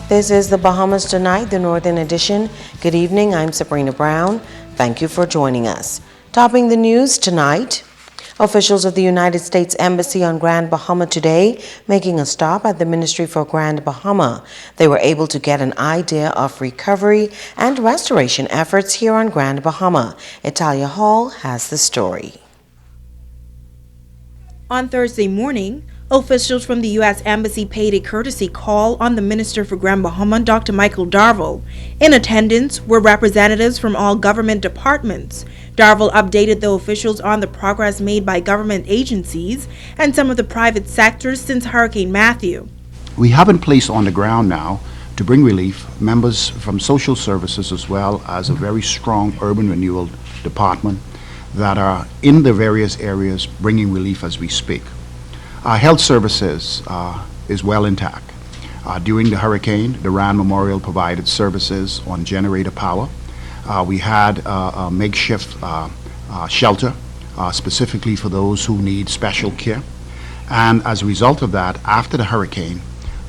This is the Bahamas Tonight, the Northern Edition. Good evening, I'm Sabrina Brown. Thank you for joining us. Topping the news tonight, officials of the United States Embassy on Grand Bahama today making a stop at the Ministry for Grand Bahama. They were able to get an idea of recovery and restoration efforts here on Grand Bahama. Italia Hall has the story. On Thursday morning, officials from the U.S. Embassy paid a courtesy call on the Minister for Grand Bahama, Dr. Michael Darville. In attendance were representatives from all government departments. Darville updated the officials on the progress made by government agencies and some of the private sectors since Hurricane Matthew. We have in place on the ground now to bring relief members from social services as well as a very strong urban renewal department that are in the various areas bringing relief as we speak. Our health services is well intact. During the hurricane, the Rand Memorial provided services on generator power. We had a makeshift shelter specifically for those who need special care. And as a result of that, after the hurricane,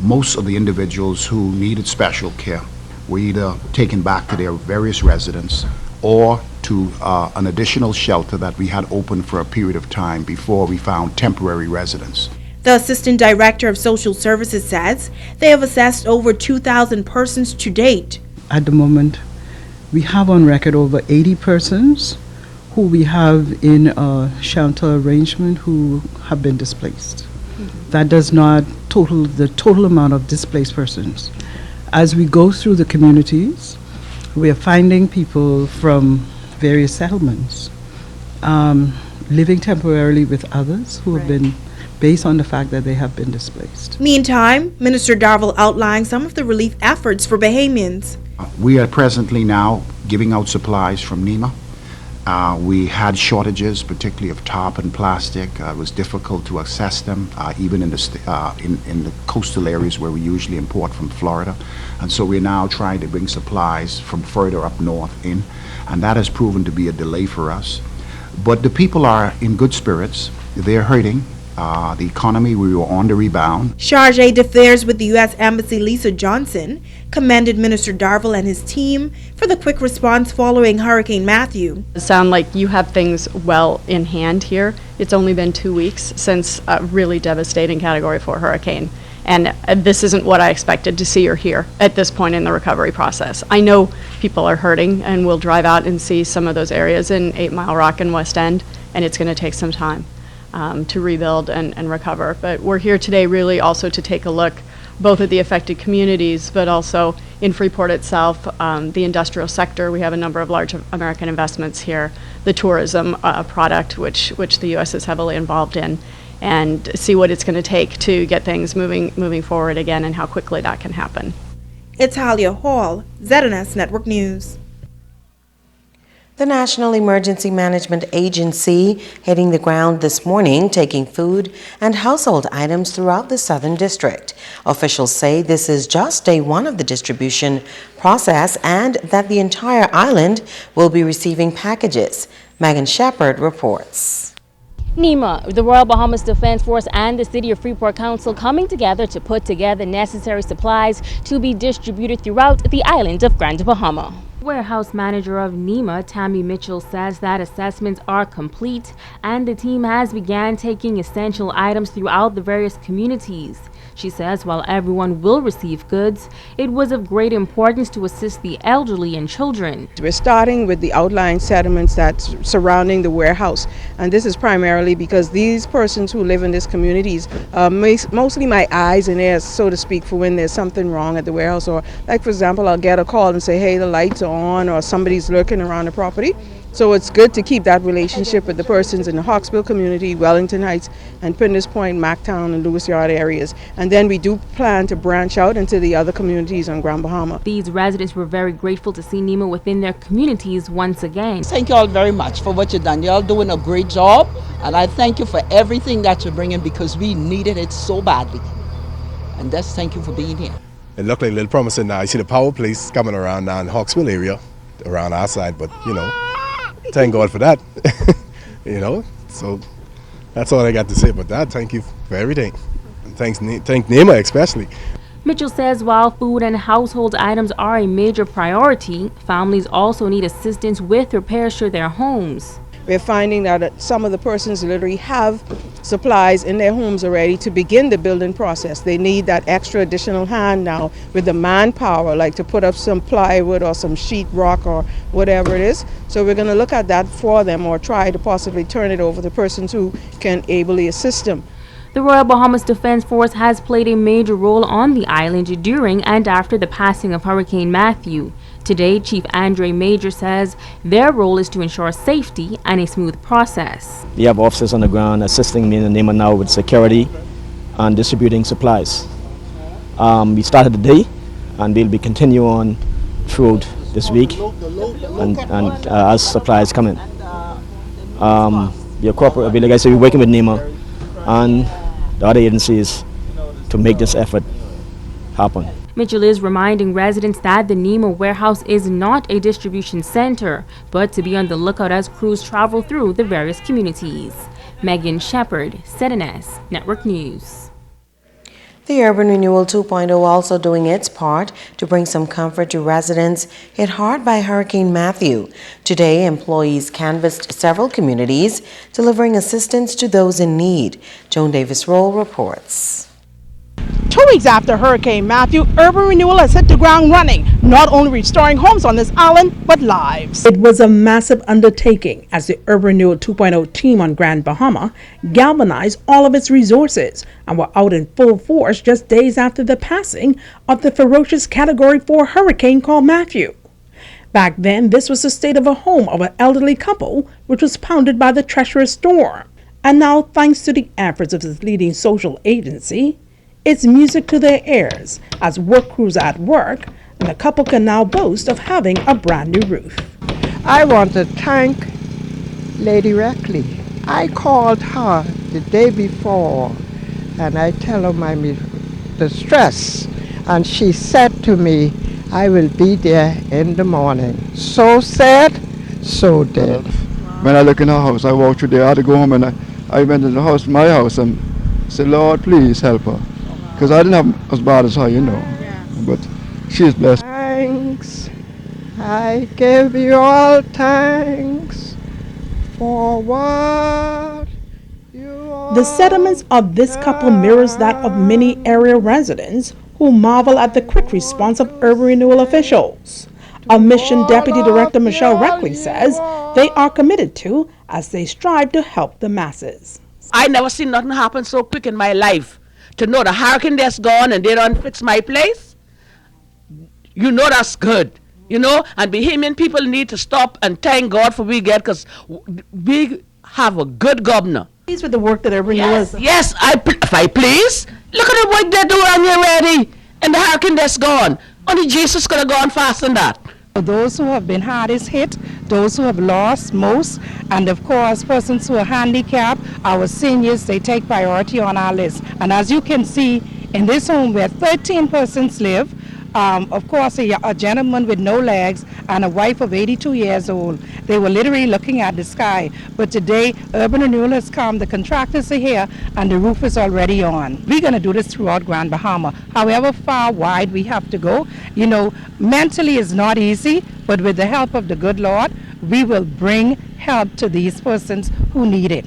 most of the individuals who needed special care were either taken back to their various residents or to an additional shelter that we had open for a period of time before we found temporary residence. The Assistant Director of Social Services says they have assessed over 2,000 persons to date. At the moment, we have on record over 80 persons who we have in a shelter arrangement who have been displaced. That does not total the total amount of displaced persons. As we go through the communities, we are finding people from various settlements living temporarily with others who have been based on the fact that they have been displaced. Meantime, Minister Darville outlined some of the relief efforts for Bahamians. We are presently now giving out supplies from NEMA. We had shortages, particularly of tarp and plastic. It was difficult to access them, even in the coastal areas where we usually import from Florida. And so we're now trying to bring supplies from further up north in, and that has proven to be a delay for us. But the people are in good spirits. They're hurting. The economy, we were on the rebound. Chargé d'Affaires with the U.S. Embassy, Lisa Johnson, commended Minister Darville and his team for the quick response following Hurricane Matthew. It sounds like you have things well in hand here. It's only been 2 weeks since a really devastating Category 4 hurricane. And this isn't what I expected to see or hear at this point in the recovery process. I know people are hurting, and we'll drive out and see some of those areas in 8 Mile Rock and West End, and it's going to take some time to rebuild and recover. But we're here today really also to take a look both at the affected communities, but also in Freeport itself, the industrial sector. We have a number of large American investments here, the tourism product, which the U.S. is heavily involved in, and see what it's going to take to get things moving forward again and how quickly that can happen. Italia Hall, ZNS Network News. The National Emergency Management Agency hitting the ground this morning, taking food and household items throughout the Southern District. Officials say this is just day one of the distribution process and that the entire island will be receiving packages. Megan Shepard reports. NEMA, the Royal Bahamas Defense Force, and the City of Freeport Council coming together to put together necessary supplies to be distributed throughout the island of Grand Bahama. Warehouse manager of NEMA, Tammy Mitchell, says that assessments are complete and the team has began taking essential items throughout the various communities. She says while everyone will receive goods, it was of great importance to assist the elderly and children. We're starting with the outlying settlements that's surrounding the warehouse, and this is primarily because these persons who live in these communities mostly my eyes and ears, so to speak, for when there's something wrong at the warehouse, or like for example I'll get a call and say, hey, the lights are on or somebody's lurking around the property. So it's good to keep that relationship with the persons in the Hawksbill community, Wellington Heights, and Prentice Point, Mactown, and Lewis Yard areas. And then we do plan to branch out into the other communities on Grand Bahama. These residents were very grateful to see NEMA within their communities once again. Thank you all very much for what you've done. You're all doing a great job, and I thank you for everything that you're bringing because we needed it so badly. And just thank you for being here. It looked like a little promising now. You see the power place coming around now in the Hawksbill area, around our side, but you know, thank God for that. You know, so that's all I got to say about that. Thank you for everything. And thank NEMA especially. Mitchell says while food and household items are a major priority, families also need assistance with repairs to their homes. We're finding that some of the persons literally have supplies in their homes already to begin the building process. They need that extra additional hand now with the manpower, like to put up some plywood or some sheetrock or whatever it is. So we're going to look at that for them, or try to possibly turn it over to persons who can ably assist them. The Royal Bahamas Defense Force has played a major role on the island during and after the passing of Hurricane Matthew. Today, Chief Andre Major says their role is to ensure safety and a smooth process. We have officers on the ground assisting me in the NEMA now with security and distributing supplies. We started the day and we'll be continuing on throughout this week and as supplies come in. Like I said, we're working with NEMA and the other agencies to make this effort happen. Mitchell is reminding residents that the NEMA warehouse is not a distribution center, but to be on the lookout as crews travel through the various communities. Megan Shepard, ZNS Network News. The Urban Renewal 2.0 also doing its part to bring some comfort to residents hit hard by Hurricane Matthew. Today, employees canvassed several communities, delivering assistance to those in need. Joan Davis-Roll reports. 2 weeks after Hurricane Matthew, Urban Renewal has hit the ground running, not only restoring homes on this island, but lives. It was a massive undertaking as the Urban Renewal 2.0 team on Grand Bahama galvanized all of its resources and were out in full force just days after the passing of the ferocious Category 4 hurricane called Matthew. Back then, this was the state of a home of an elderly couple, which was pounded by the treacherous storm. And now, thanks to the efforts of this leading social agency, it's music to their ears as work crews are at work, and the couple can now boast of having a brand new roof. I want to thank Lady Reckley. I called her the day before and I tell her my distress, and she said to me, I will be there in the morning. So said, so did. When I look in her house, I walked through there, I had to go home, and I went in the house, my house, and said, Lord, please help her. Because I didn't have as bad as her, you know. But she's blessed. Thanks. I give you all thanks for what you are. The sentiments of this couple mirrors that of many area residents who marvel at the quick response of Urban Renewal officials. A Mission Deputy Director Michelle Reckley says they are committed to as they strive to help the masses. I never seen nothing happen so quick in my life. To know the hurricane that's gone and they don't fix my place, you know that's good. You know, and Bahamian people need to stop and thank God for we get, because we have a good governor. Pleased with the work that Urban Renewal is. Yes, if I please. Look at the work they're doing already. And the hurricane that's gone. Only Jesus could have gone faster than that. Those who have been hardest hit, those who have lost most, and of course persons who are handicapped, our seniors, they take priority on our list. And as you can see, in this home where 13 persons live, of course a gentleman with no legs and a wife of 82 years old. They were literally looking at the sky. But today, Urban Renewal has come, the contractors are here, and the roof is already on. We're going to do this throughout Grand Bahama. However far wide we have to go, you know, mentally it's not easy, but with the help of the good Lord, we will bring help to these persons who need it.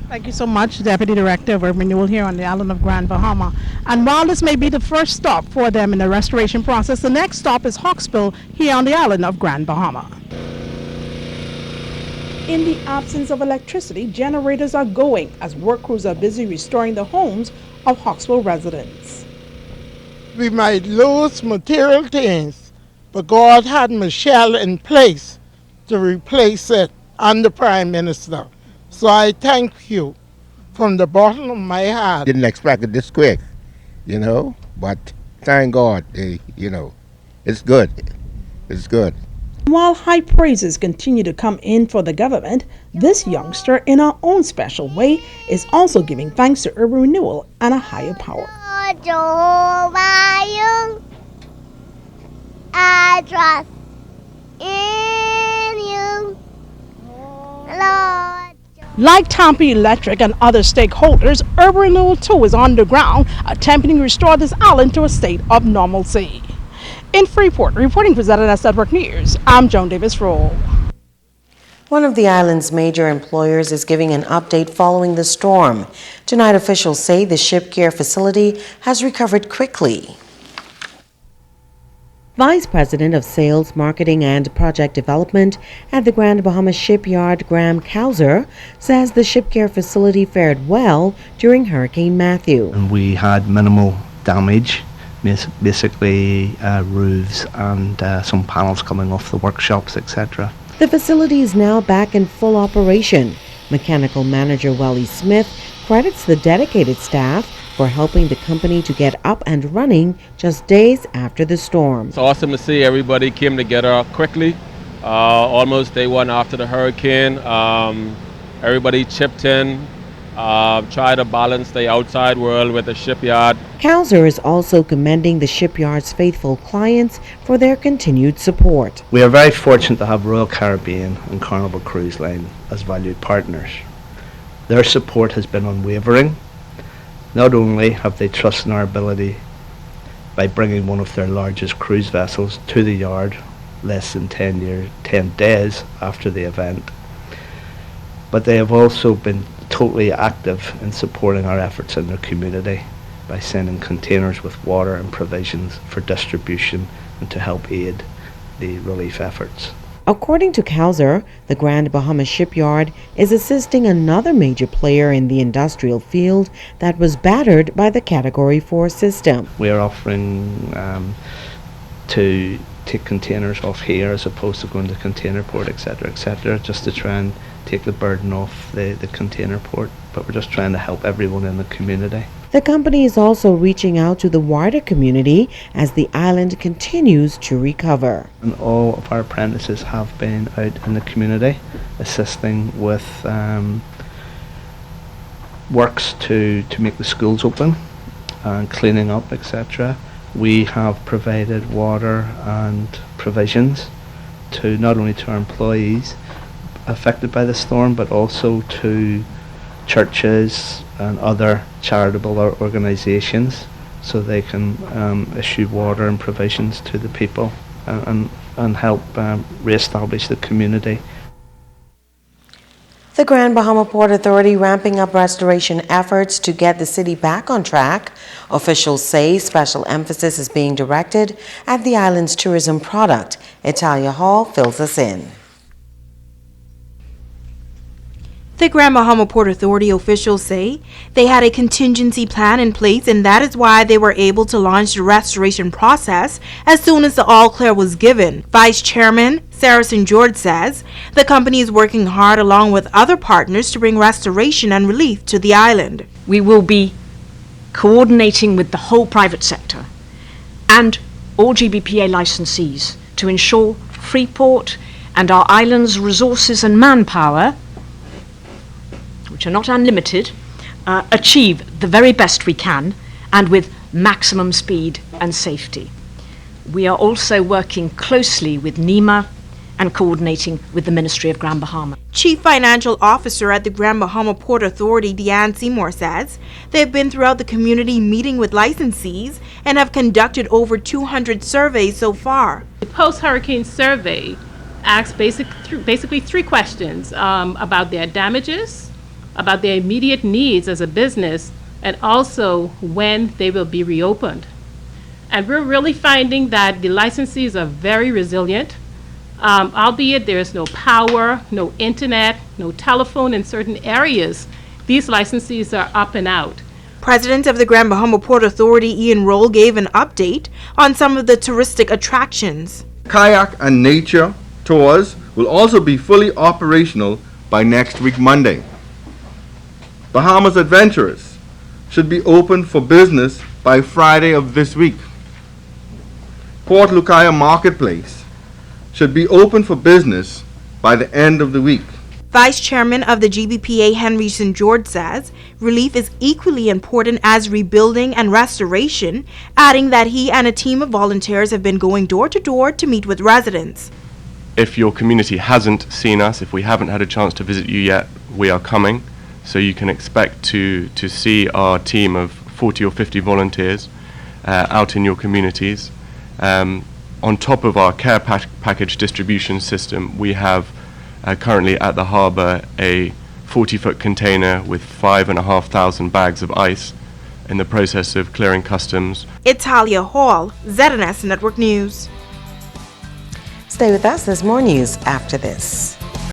Thank you so much, Deputy Director of Urban Renewal here on the island of Grand Bahama. And while this may be the first stop for them in the restoration process, the next stop is Hawksbill here on the island of Grand Bahama. In the absence of electricity, generators are going as work crews are busy restoring the homes of Hawksbill residents. We might lose material things, but God had Michelle in place to replace it and the Prime Minister. So I thank you from the bottom of my heart. Didn't expect it this quick, you know, but thank God, you know, it's good. It's good. While high praises continue to come in for the government, this youngster, in her own special way, is also giving thanks to Urban Renewal and a higher power. I trust in you, Lord. Like Tampa Electric and other stakeholders, Urban Renewal 2 is underground, attempting to restore this island to a state of normalcy. In Freeport, reporting for ZNS Network News, I'm Joan Davis-Roll. One of the island's major employers is giving an update following the storm. Tonight, officials say the ship care facility has recovered quickly. Vice President of Sales, Marketing and Project Development at the Grand Bahamas Shipyard, Graham Kauser, says the ship care facility fared well during Hurricane Matthew. And we had minimal damage, basically roofs and some panels coming off the workshops, etc. The facility is now back in full operation. Mechanical manager Wally Smith credits the dedicated staff for helping the company to get up and running just days after the storm. It's awesome to see everybody came together quickly, almost day one after the hurricane. Everybody chipped in, tried to balance the outside world with the shipyard. Kauser is also commending the shipyard's faithful clients for their continued support. We are very fortunate to have Royal Caribbean and Carnival Cruise Line as valued partners. Their support has been unwavering. Not only have they trusted in our ability by bringing one of their largest cruise vessels to the yard less than 10 days after the event, but they have also been totally active in supporting our efforts in their community by sending containers with water and provisions for distribution and to help aid the relief efforts. According to Kauser, the Grand Bahamas Shipyard is assisting another major player in the industrial field that was battered by the Category 4 system. We are offering to take containers off here as opposed to going to container port, etc., just to try and take the burden off the container port, but we're just trying to help everyone in the community. The company is also reaching out to the wider community as the island continues to recover. And all of our apprentices have been out in the community assisting with works to make the schools open and cleaning up, etc. We have provided water and provisions to not only to our employees affected by the storm, but also to churches and other charitable organisations, so they can issue water and provisions to the people and help re-establish the community. The Grand Bahama Port Authority ramping up restoration efforts to get the city back on track. Officials say special emphasis is being directed at the island's tourism product. Italia Hall fills us in. The Grand Bahama Port Authority officials say they had a contingency plan in place, and that is why they were able to launch the restoration process as soon as the all-clear was given. Vice Chairman Sarah St. George says the company is working hard along with other partners to bring restoration and relief to the island. We will be coordinating with the whole private sector and all GBPA licensees to ensure Freeport and our island's resources and manpower, which are not unlimited, achieve the very best we can and with maximum speed and safety. We are also working closely with NEMA and coordinating with the Ministry of Grand Bahama. Chief Financial Officer at the Grand Bahama Port Authority, Deanne Seymour, says they've been throughout the community meeting with licensees and have conducted over 200 surveys so far. The post-hurricane survey asks basically three questions about their damages, about their immediate needs as a business, and also when they will be reopened. And we're really finding that the licensees are very resilient, albeit there is no power, no internet, no telephone in certain areas. These licensees are up and out. President of the Grand Bahama Port Authority, Ian Roll, gave an update on some of the touristic attractions. Kayak and nature tours will also be fully operational by next week, Monday. Bahamas Adventurers should be open for business by Friday of this week. Port Lucaya Marketplace should be open for business by the end of the week. Vice Chairman of the GBPA, Henry St. George, says relief is equally important as rebuilding and restoration, adding that he and a team of volunteers have been going door to door to meet with residents. If your community hasn't seen us, if we haven't had a chance to visit you yet, we are coming, so you can expect to see our team of 40 or 50 volunteers out in your communities. On top of our care package distribution system, we have currently at the harbour a 40-foot container with 5,500 bags of ice in the process of clearing customs. Italia Hall, ZNS Network News. Stay with us, there's more news after this.